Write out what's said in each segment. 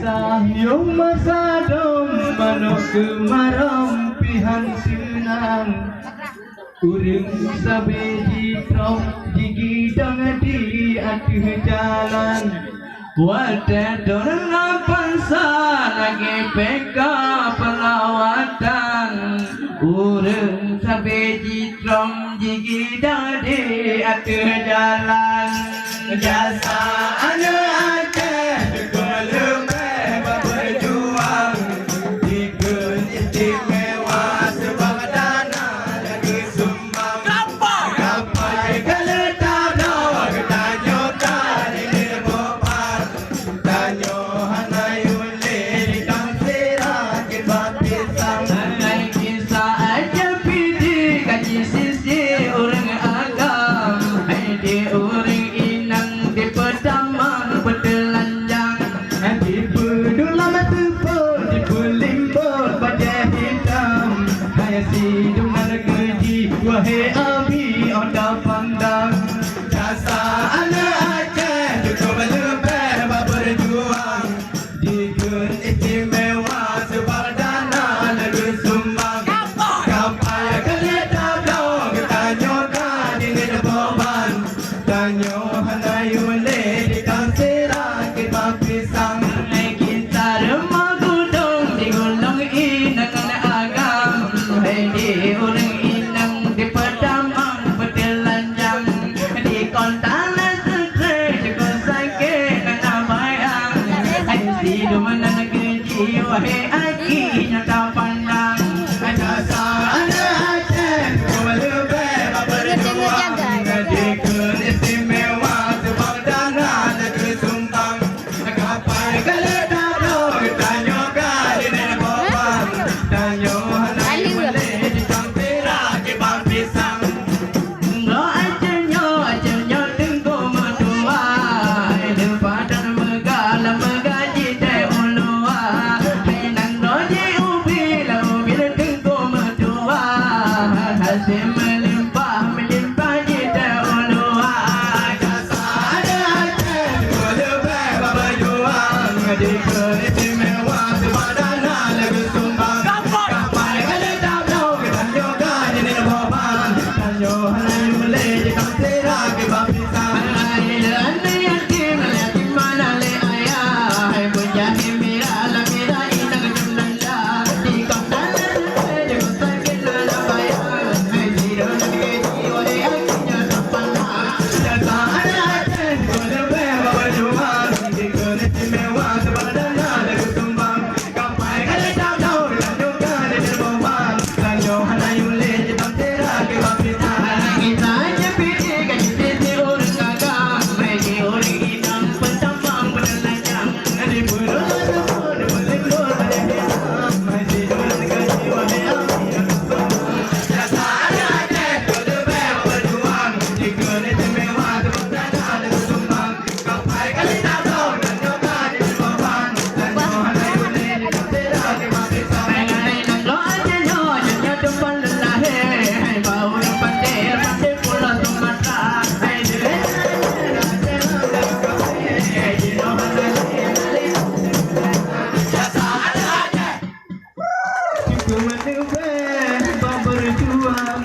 Yung masa dom manok kemaram pihan senang Urang sabe jitrom gigi dang di atuh jalan Wate dorang pansa lagi peka pelawatan Urang sabe jitrom gigi dang di atuh jalan Jasa anak Aceh Geleng berjuang Dikun istimewa sebab dana lagi sumbang Rapai keletap dong Tanyo kali ni bobar Tanyo hanai uli di kangsira Kibak pisang Hanai kisah aja pidi Kaji sisi orang agam Hai di orang inang di pedamang bertelanjang di pedulam tepuk di pelimbut bajai hitam hai si duman keji wahai abi oda pandang jasa anak Aceh cukup lebih berjuang dikun istimewa sebab dana lagi sumbang kapal keletap dong tanyo kadin boban tanyo hanai ule di kangsira kibak pisang kita remah gudong di gulung inang agam hai di orang inang di pedamang bertelanjang di kontalan stres cukup sakit nak bayang hai si dumanan keji wahai aki nyata pandang jasa anak Aceh kau lebih berjuang dikun istimewa sebab dana negeri sumbang kapal keletap dong tanyo kali ni boban tanyo hanai uli di kangsira kibak pisang Lo Acehnya tengku medua Lempadan megala megaji teh ulua Nang roji ubi la ubi tengku medua Hasil melimpah ji teh ulua Jasa anak Aceh kau lebih berjuang Dikun istimewa sebab dana lagi sumbang Kapal keletap dong tanyo kali ni boban Tanyo hanai uli di kangsira kibak pisang Hai andai yatim yatim mana le ayah Hai punya mira la mira inang jumnanda Di kontalan cukup sakit nak bayang Hai si duman keji wahai akinya tak pandang Jasa anak Aceh kau lebih berjuang Dikun istimewa sebab dana lagi sumbang Kapal keletap dong tanyo kali ni boban Tanyo hanai uli di kangsira kibak pisang Kita aja pilih kaji sisi orang agam Hai di orang inang pedamang bertelanjang Di pedulam tepuk di pelimbut bajai hitam Hai si duman keji wahai abi jasa anak Aceh kau lebih berjuang dikun istimewa sebab dana lagi sumbang kapal keletap dong tanyo kali ni boban tanyo hanai uli di kangsira kibak pisang Hai nang lo Acehnya jadinya depan lelahe Hai bau yang pandai pulau Sumatera Hai duit Hai di nomor jasa anak Aceh cukup lebih berjuang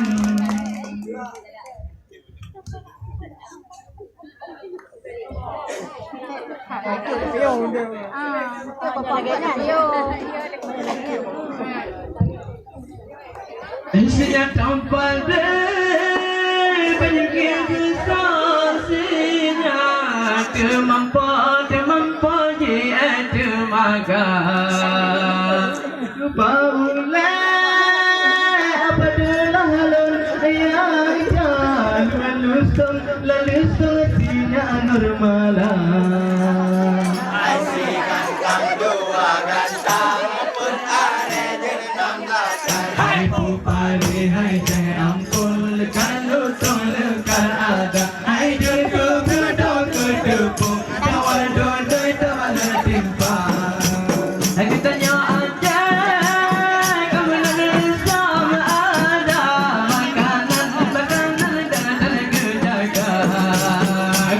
Isinya tampal deh banyak yang kesasinya Temampo je temaga Paule apa adalah halun yang jalan lalusung sinya normala Asikan kang dua gantang pun ada jenang lasan Hai pupare hai teh ampun kalau tong lekar ada Hai dulu kedok kedepung kawan dodoi teman timpa Hai ditanya aja kamu nanti sama ada makanan dan kejaga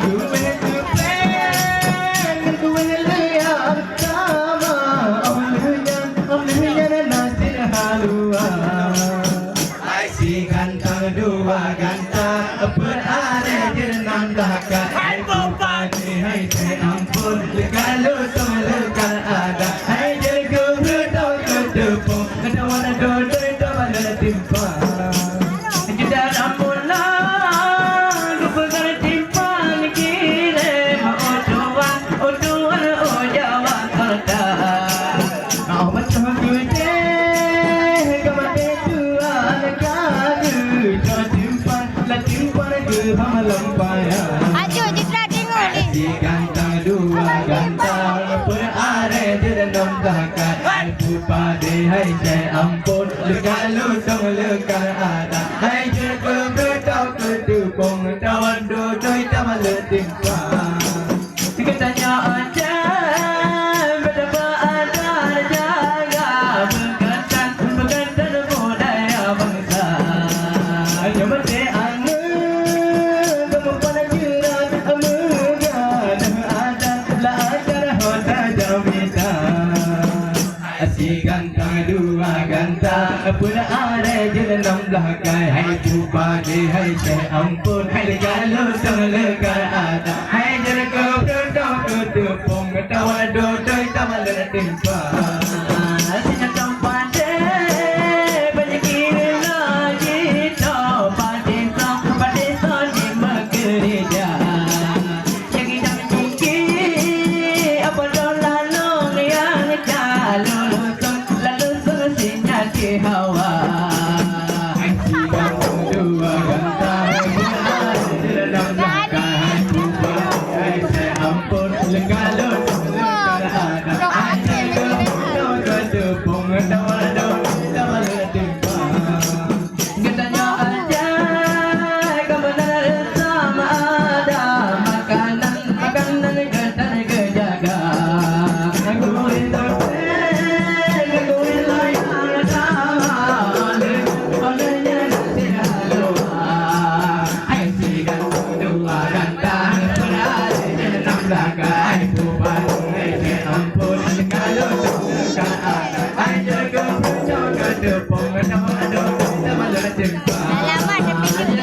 gue berada jenang dahaga. Hai bupati, hai saya ampun, kalau semua ada. Hai jaga berdau ketepung, ada warna dodoi tak mana timpa. Kita dah pulang, lupakan timpang kiri. Odoan, Jawa kota. Kau macam kude, kau macam tuan kagu. Kau timpan ke malam payah. Ajo Citra tengok ni. Si gantang dua gantang berada di dalam dahaga. Hai bupati, hai saya ampun, kalau semua ada. Hai jaga berdau ketepung, dawan dodoi tak mana timpa. Katanya aja betapa ada jaga berkatan budaya bangsa. Yang penting angin kamu pada jerat megah ada lah acara hoda jamita. Si gantang dua gantang berada di dalam dahaga. Hai bupati, hai saya ampun, hai kalau semua ada. Hai jaga berdau ketepung, dawan dodoi tak mana timpa. Sinya tempade banyak kira lagi tau padesa di magereja. Yang kita tinggi apa dolalong yang lalu sinya di hawa. Hai si gantang dua gantang berada di dalam dahaga. Hai bupati, hai saya ampun, kalau ada. Hai jaga berdau ketepung, dawan dodoi tak mana timpa. Katanya aja kebenar sama ada makanan ketan kejaga. Aku itu layar sama olehnya nasi halua. Hai si gantang dua gantang berada di dalam dahaga. Hai bupati, hai saya ampun, kalau semua ada. Hai jaga berdau ketepung, dawan dodoi tak mana timpa. Alamat tepi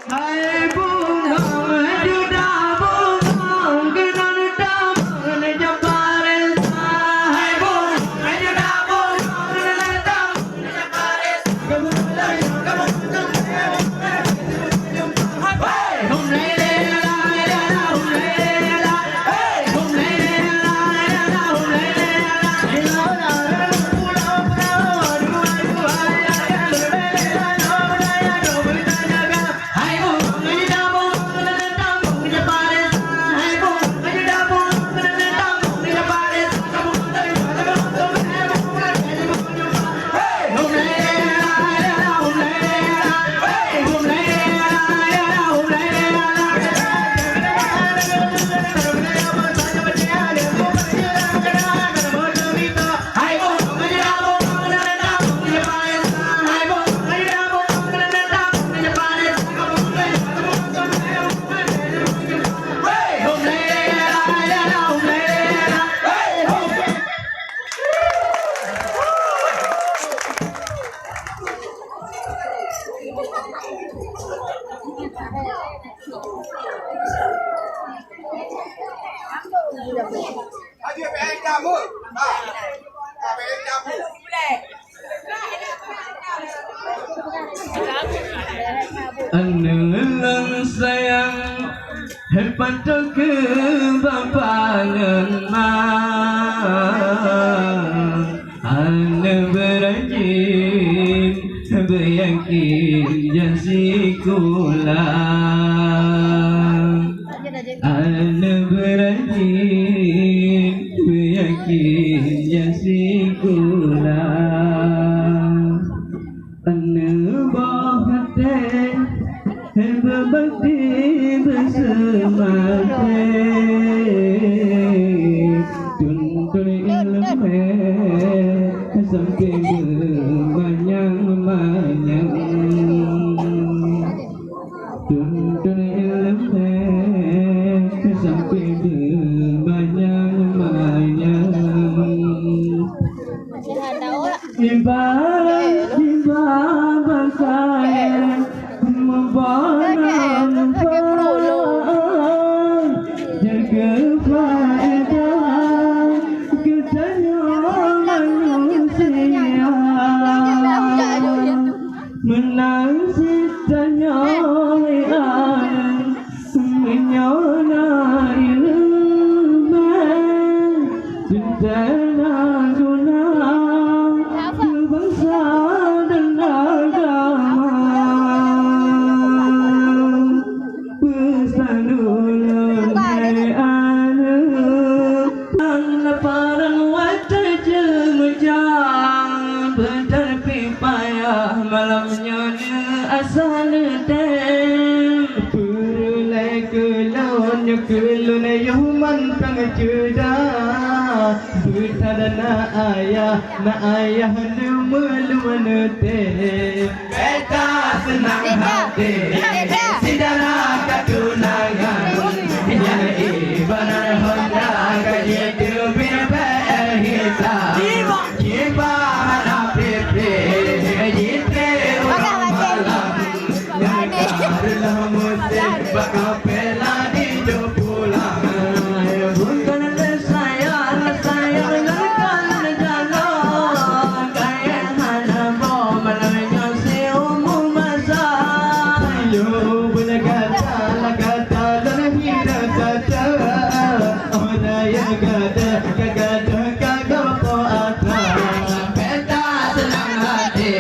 Hai bunga juda bunga kenan taman jabares. Hai bunga juda bunga kenan taman jabares. Kamu lagi kamu Hey hum le le la la hum le la. Hey hum le la hum le la. Aje PN kamu. PN kamu. Aneuleun sayang hebat ke bapangan mah. Ane berajin beryakin jasikulah. Ane berajin beryakin jasikulah. Ane bahate berbakti tuntun ilmu sampai bermanyang-manyang tuntun ilmu sampai bermanyang-manyang Iba bangsa membangun jaga faedah ketanya manusia menang sitanya menyona ilmu cinta guna bangsa dan agama pesan ulang parang wadah jemejang berterpi payah malamnya asal dem perulai kelon yuman tang ceda bertadana ayah lumana teh beta senang hati sidara katunangan yang ibarat honda kaji tubir berhita jiba hana pepe jite malam yang karlah musik bakal pela di pulang bukan saya lakukan jalan kaya hana mau malamnya si umum masa yo berkata dan hira saja orang yang gada kagak po ata peta senang hati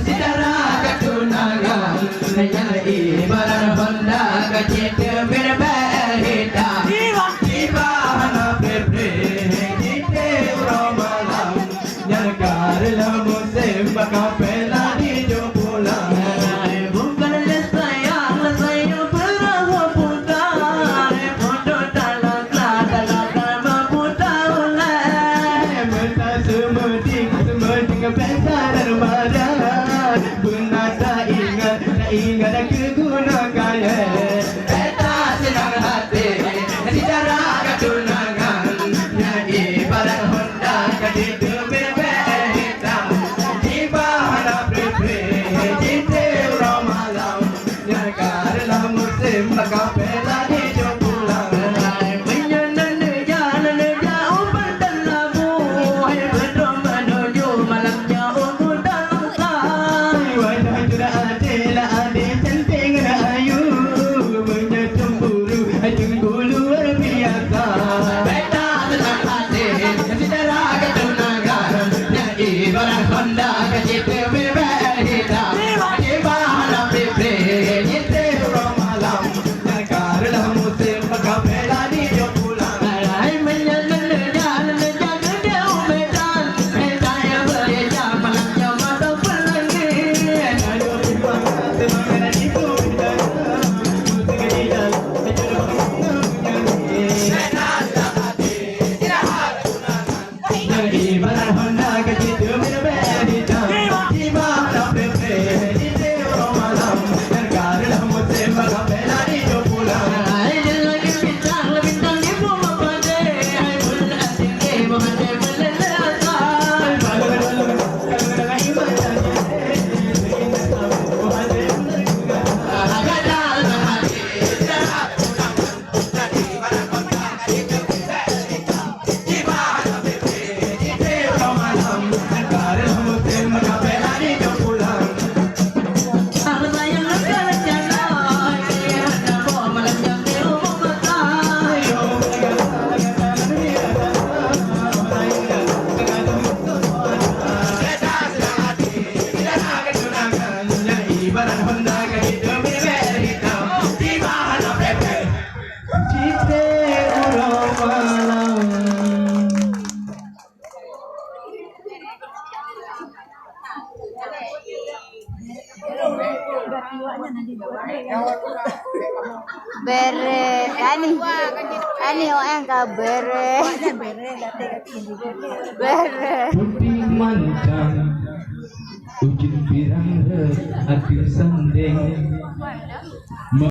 sidara katunangan yang ibarat honda kacit berbahita tiba hana pepe jite malam yang karlah musim bakal pela di pulang bukan saya pernah putar foto dalam maputar mata semeding pesta dermada benar tak ingat keguna kaya pesta senang hati sidara katunangan yang ibarat honda kadit berbahita tiba hana pepe jite malam yang karlah musim bakal pela di pulang menyenang jalan jauh pada labu betul menuju malamnya umur dalam sai wajah sudah ada cantik ayu menyemburu jenggu luar biasa beta senang hati sidara katunangan yang ibarat honda kacit berbahita tiba hana pepe jite malam yang Bere. Ani orang ka bere. Bere. Putih mancang, ujung pirang akhir sandeng.